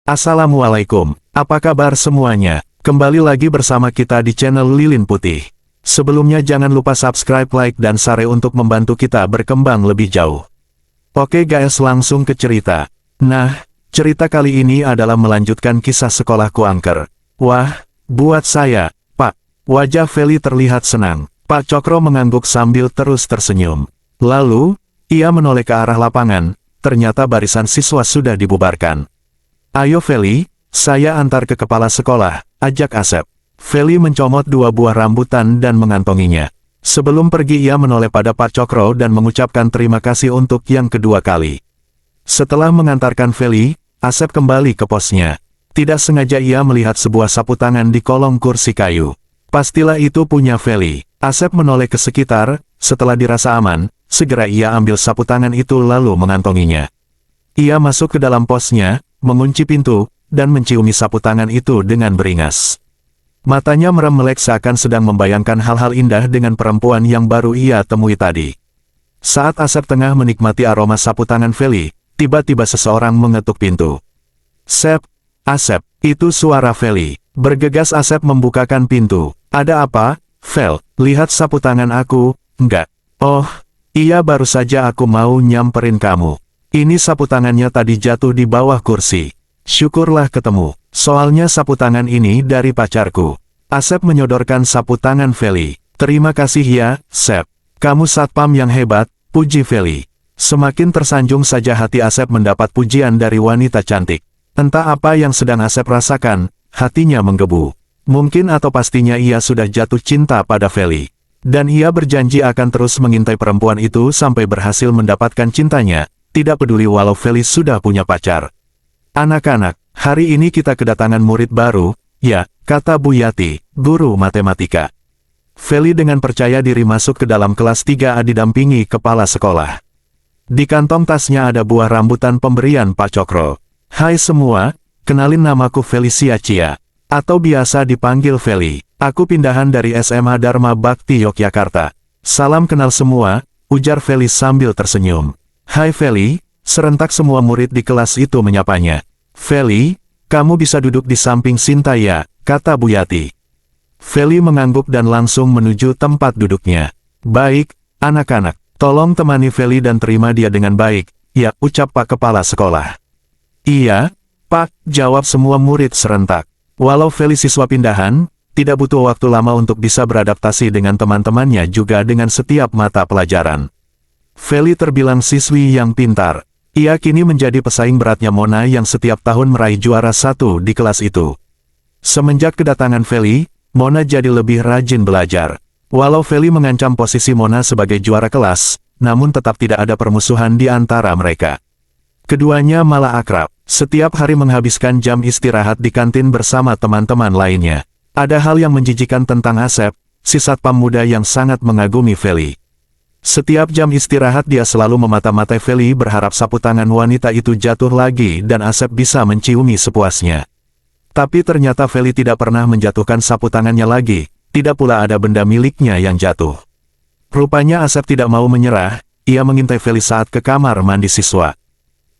Assalamualaikum, apa kabar semuanya? Kembali lagi bersama kita di channel Lilin Putih. Sebelumnya jangan lupa subscribe, like, dan share untuk membantu kita berkembang lebih jauh. Oke guys, langsung ke cerita. Nah, cerita kali ini adalah melanjutkan kisah sekolahku angker. Wah, buat saya, Pak. Wajah Feli terlihat senang. Pak Cokro mengangguk sambil terus tersenyum. Lalu, ia menoleh ke arah lapangan, ternyata barisan siswa sudah dibubarkan. Ayo Feli, saya antar ke kepala sekolah, ajak Asep. Feli mencomot 2 buah rambutan dan mengantonginya. Sebelum pergi ia menoleh pada Pak Cokro dan mengucapkan terima kasih untuk yang kedua kali. Setelah mengantarkan Feli, Asep kembali ke posnya. Tidak sengaja ia melihat sebuah sapu tangan di kolong kursi kayu. Pastilah itu punya Feli. Asep menoleh ke sekitar, setelah dirasa aman, segera ia ambil sapu tangan itu lalu mengantonginya. Ia masuk ke dalam posnya, mengunci pintu, dan menciumi sapu tangan itu dengan beringas. Matanya merem-melek seakan sedang membayangkan hal-hal indah dengan perempuan yang baru ia temui tadi. Saat Asep tengah menikmati aroma sapu tangan Feli, tiba-tiba seseorang mengetuk pintu. "Sep, Asep," itu suara Feli. Bergegas Asep membukakan pintu. "Ada apa, Fel? Lihat sapu tangan aku." "Enggak." "Oh, iya baru saja aku mau nyamperin kamu. Ini sapu tangannya tadi jatuh di bawah kursi. Syukurlah ketemu, soalnya sapu tangan ini dari pacarku." Asep menyodorkan sapu tangan Feli. "Terima kasih ya, Sep. Kamu satpam yang hebat," puji Feli. Semakin tersanjung saja hati Asep mendapat pujian dari wanita cantik. Entah apa yang sedang Asep rasakan, hatinya menggebu. Mungkin atau pastinya ia sudah jatuh cinta pada Feli. Dan ia berjanji akan terus mengintai perempuan itu sampai berhasil mendapatkan cintanya. Tidak peduli walau Feli sudah punya pacar. "Anak-anak, hari ini kita kedatangan murid baru, ya," kata Bu Yati, guru matematika. Feli dengan percaya diri masuk ke dalam kelas 3A didampingi kepala sekolah. Di kantong tasnya ada buah rambutan pemberian Pak Cokro. "Hai semua, kenalin namaku Felicia Cia, atau biasa dipanggil Feli. Aku pindahan dari SMA Dharma Bakti Yogyakarta. Salam kenal semua," ujar Feli sambil tersenyum. "Hai Feli," serentak semua murid di kelas itu menyapanya. "Feli, kamu bisa duduk di samping Sinta ya," kata Bu Yati. Feli mengangguk dan langsung menuju tempat duduknya. "Baik, anak-anak, tolong temani Feli dan terima dia dengan baik," ya, ucap Pak Kepala Sekolah. "Iya, Pak," jawab semua murid serentak. Walau Feli siswa pindahan, tidak butuh waktu lama untuk bisa beradaptasi dengan teman-temannya juga dengan setiap mata pelajaran. Feli terbilang siswi yang pintar. Ia kini menjadi pesaing beratnya Mona yang setiap tahun meraih juara 1 di kelas itu. Semenjak kedatangan Feli, Mona jadi lebih rajin belajar. Walau Feli mengancam posisi Mona sebagai juara kelas, namun tetap tidak ada permusuhan di antara mereka. Keduanya malah akrab. Setiap hari menghabiskan jam istirahat di kantin bersama teman-teman lainnya. Ada hal yang menjijikan tentang Asep, si satpam muda yang sangat mengagumi Feli. Setiap jam istirahat dia selalu memata-matai Feli berharap sapu tangan wanita itu jatuh lagi dan Asep bisa menciumi sepuasnya. Tapi ternyata Feli tidak pernah menjatuhkan sapu tangannya lagi, tidak pula ada benda miliknya yang jatuh. Rupanya Asep tidak mau menyerah, ia mengintai Feli saat ke kamar mandi siswa.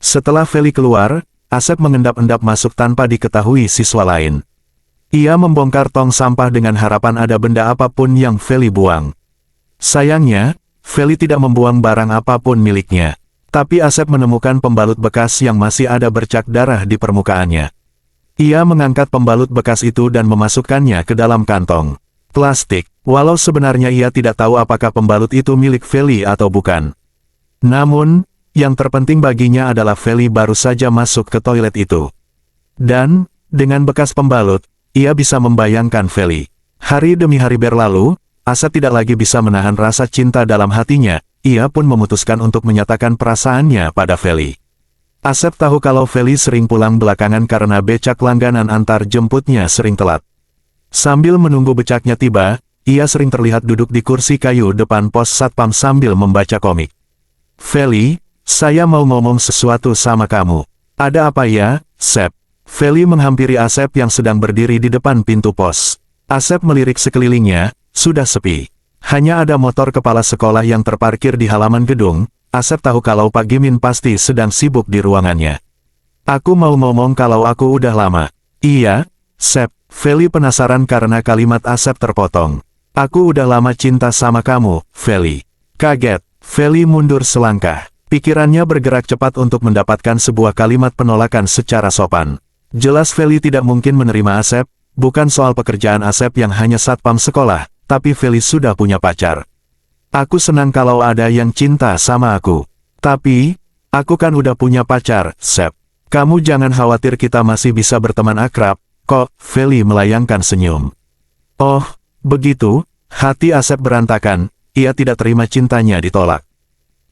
Setelah Feli keluar, Asep mengendap-endap masuk tanpa diketahui siswa lain. Ia membongkar tong sampah dengan harapan ada benda apapun yang Feli buang. Sayangnya, Feli tidak membuang barang apapun miliknya. Tapi Asep menemukan pembalut bekas yang masih ada bercak darah di permukaannya. Ia mengangkat pembalut bekas itu dan memasukkannya ke dalam kantong plastik. Walau sebenarnya ia tidak tahu apakah pembalut itu milik Feli atau bukan. Namun, yang terpenting baginya adalah Feli baru saja masuk ke toilet itu. Dan, dengan bekas pembalut, ia bisa membayangkan Feli. Hari demi hari berlalu, Asep tidak lagi bisa menahan rasa cinta dalam hatinya, ia pun memutuskan untuk menyatakan perasaannya pada Feli. Asep tahu kalau Feli sering pulang belakangan karena becak langganan antar jemputnya sering telat. Sambil menunggu becaknya tiba, ia sering terlihat duduk di kursi kayu depan pos satpam sambil membaca komik. "Feli, saya mau ngomong sesuatu sama kamu." "Ada apa ya, Sep?" Feli menghampiri Asep yang sedang berdiri di depan pintu pos. Asep melirik sekelilingnya. Sudah sepi. Hanya ada motor kepala sekolah yang terparkir di halaman gedung. Asep tahu kalau Pak Gimin pasti sedang sibuk di ruangannya. Aku mau ngomong kalau aku udah lama. Iya, Sep. Feli penasaran karena kalimat Asep terpotong. Aku udah lama cinta sama kamu, Feli. Kaget, Feli mundur selangkah. Pikirannya bergerak cepat untuk mendapatkan sebuah kalimat penolakan secara sopan. Jelas Feli tidak mungkin menerima Asep, bukan soal pekerjaan Asep yang hanya satpam sekolah, tapi Feli sudah punya pacar. Aku senang kalau ada yang cinta sama aku. Tapi, aku kan udah punya pacar, Sep. Kamu jangan khawatir, kita masih bisa berteman akrab. Kok, Feli melayangkan senyum. Oh, begitu, hati Asep berantakan, ia tidak terima cintanya ditolak.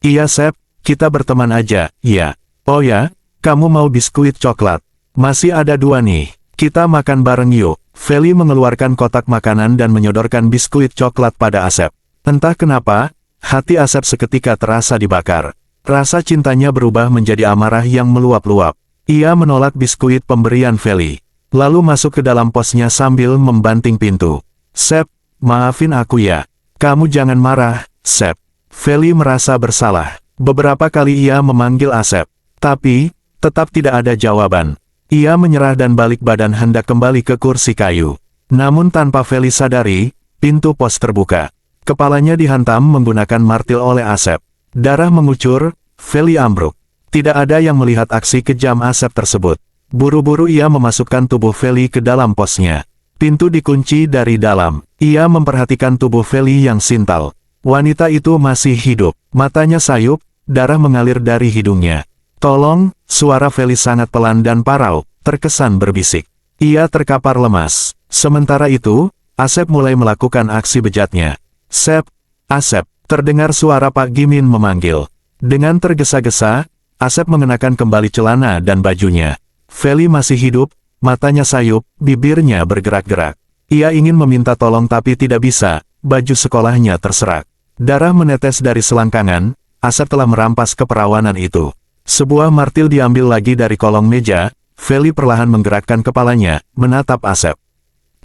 Iya Sep, kita berteman aja, ya. Oh ya, kamu mau biskuit coklat? Masih ada 2 nih, kita makan bareng yuk. Feli mengeluarkan kotak makanan dan menyodorkan biskuit coklat pada Asep. Entah kenapa, hati Asep seketika terasa dibakar. Rasa cintanya berubah menjadi amarah yang meluap-luap. Ia menolak biskuit pemberian Feli. Lalu masuk ke dalam posnya sambil membanting pintu. Sep, maafin aku ya. Kamu jangan marah, Sep. Feli merasa bersalah. Beberapa kali ia memanggil Asep. Tapi, tetap tidak ada jawaban. Ia menyerah dan balik badan hendak kembali ke kursi kayu. Namun tanpa Feli sadari, pintu pos terbuka. Kepalanya dihantam menggunakan martil oleh Asep. Darah mengucur, Feli ambruk. Tidak ada yang melihat aksi kejam Asep tersebut. Buru-buru ia memasukkan tubuh Feli ke dalam posnya. Pintu dikunci dari dalam. Ia memperhatikan tubuh Feli yang sintal. Wanita itu masih hidup. Matanya sayup, darah mengalir dari hidungnya. Tolong, suara Feli sangat pelan dan parau, terkesan berbisik. Ia terkapar lemas. Sementara itu, Asep mulai melakukan aksi bejatnya. Sep, Asep, terdengar suara Pak Gimin memanggil. Dengan tergesa-gesa, Asep mengenakan kembali celana dan bajunya. Feli masih hidup, matanya sayup, bibirnya bergerak-gerak. Ia ingin meminta tolong tapi tidak bisa, baju sekolahnya terserak. Darah menetes dari selangkangan, Asep telah merampas keperawanan itu. Sebuah martil diambil lagi dari kolong meja, Feli perlahan menggerakkan kepalanya, menatap Asep.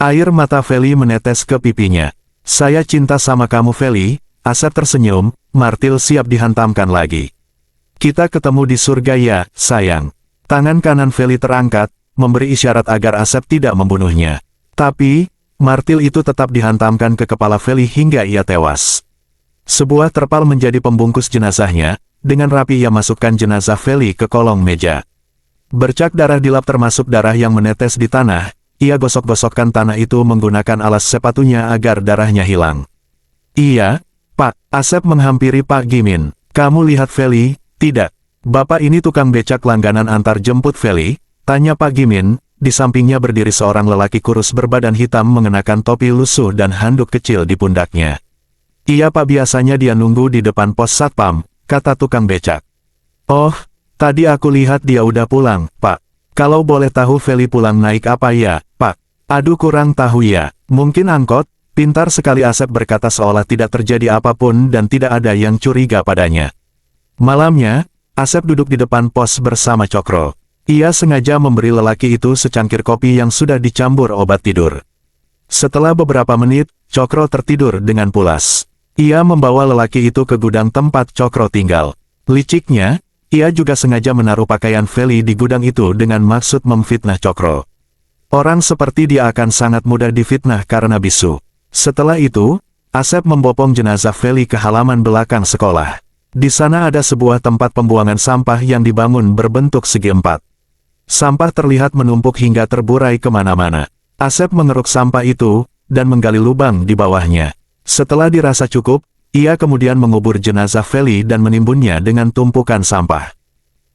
Air mata Feli menetes ke pipinya. Saya cinta sama kamu Feli, Asep tersenyum, martil siap dihantamkan lagi. Kita ketemu di surga ya, sayang. Tangan kanan Feli terangkat, memberi isyarat agar Asep tidak membunuhnya. Tapi, martil itu tetap dihantamkan ke kepala Feli hingga ia tewas. Sebuah terpal menjadi pembungkus jenazahnya, dengan rapi ia masukkan jenazah Feli ke kolong meja. Bercak darah di lap termasuk darah yang menetes di tanah, ia gosok-gosokkan tanah itu menggunakan alas sepatunya agar darahnya hilang. Iya, Pak, Asep menghampiri Pak Gimin. Kamu lihat Feli? Tidak. Bapak ini tukang becak langganan antar jemput Feli, tanya Pak Gimin. Di sampingnya berdiri seorang lelaki kurus berbadan hitam mengenakan topi lusuh dan handuk kecil di pundaknya. Iya Pak, biasanya dia nunggu di depan pos satpam, kata tukang becak. Oh, tadi aku lihat dia udah pulang, Pak. Kalau boleh tahu Feli pulang naik apa ya, Pak? Aduh kurang tahu ya, mungkin angkot. Pintar sekali Asep berkata seolah tidak terjadi apapun dan tidak ada yang curiga padanya. Malamnya, Asep duduk di depan pos bersama Cokro. Ia sengaja memberi lelaki itu secangkir kopi yang sudah dicampur obat tidur. Setelah beberapa menit, Cokro tertidur dengan pulas. Ia membawa lelaki itu ke gudang tempat Cokro tinggal. Liciknya, ia juga sengaja menaruh pakaian Feli di gudang itu dengan maksud memfitnah Cokro. Orang seperti dia akan sangat mudah difitnah karena bisu. Setelah itu, Asep membopong jenazah Feli ke halaman belakang sekolah. Di sana ada sebuah tempat pembuangan sampah yang dibangun berbentuk segi empat. Sampah terlihat menumpuk hingga terburai kemana-mana. Asep mengeruk sampah itu, dan menggali lubang di bawahnya. Setelah dirasa cukup, ia kemudian mengubur jenazah Feli dan menimbunnya dengan tumpukan sampah.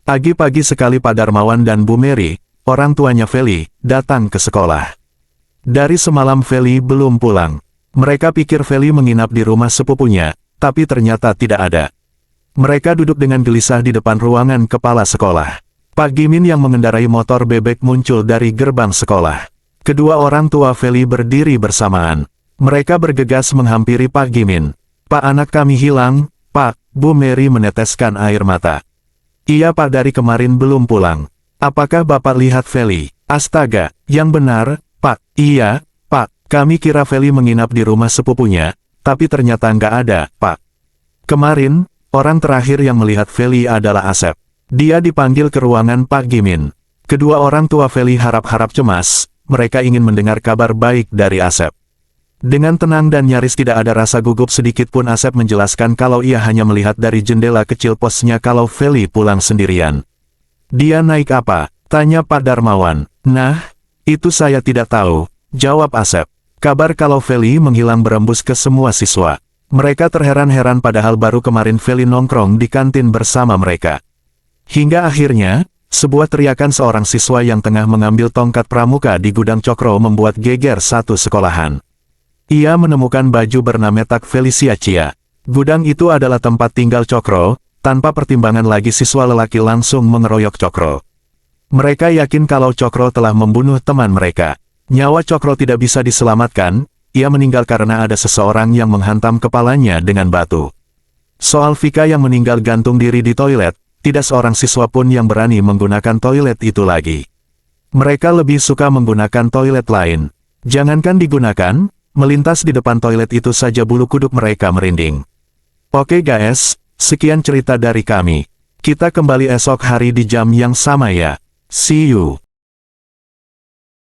Pagi-pagi sekali Pak Darmawan dan Bu Mary, orang tuanya Feli, datang ke sekolah. Dari semalam Feli belum pulang. Mereka pikir Feli menginap di rumah sepupunya, tapi ternyata tidak ada. Mereka duduk dengan gelisah di depan ruangan kepala sekolah. Pak Gimin yang mengendarai motor bebek muncul dari gerbang sekolah. Kedua orang tua Feli berdiri bersamaan. Mereka bergegas menghampiri Pak Gimin. Pak, anak kami hilang, Pak. Bu Mary meneteskan air mata. Iya Pak, dari kemarin belum pulang. Apakah Bapak lihat Feli? Astaga, yang benar, Pak. Iya, Pak. Kami kira Feli menginap di rumah sepupunya, tapi ternyata nggak ada, Pak. Kemarin, orang terakhir yang melihat Feli adalah Asep. Dia dipanggil ke ruangan Pak Gimin. Kedua orang tua Feli harap-harap cemas, mereka ingin mendengar kabar baik dari Asep. Dengan tenang dan nyaris tidak ada rasa gugup sedikit pun Asep menjelaskan kalau ia hanya melihat dari jendela kecil posnya kalau Feli pulang sendirian. Dia naik apa? Tanya Pak Darmawan. Nah, itu saya tidak tahu, jawab Asep. Kabar kalau Feli menghilang berembus ke semua siswa. Mereka terheran-heran padahal baru kemarin Feli nongkrong di kantin bersama mereka. Hingga akhirnya, sebuah teriakan seorang siswa yang tengah mengambil tongkat pramuka di gudang Cokro membuat geger satu sekolahan. Ia menemukan baju bernametak Felicia Chia. Gudang itu adalah tempat tinggal Cokro, tanpa pertimbangan lagi siswa lelaki langsung mengeroyok Cokro. Mereka yakin kalau Cokro telah membunuh teman mereka. Nyawa Cokro tidak bisa diselamatkan, ia meninggal karena ada seseorang yang menghantam kepalanya dengan batu. Soal Vika yang meninggal gantung diri di toilet, tidak seorang siswa pun yang berani menggunakan toilet itu lagi. Mereka lebih suka menggunakan toilet lain. Jangankan digunakan, melintas di depan toilet itu saja bulu kuduk mereka merinding. Oke guys, sekian cerita dari kami. Kita kembali esok hari di jam yang sama ya. See you.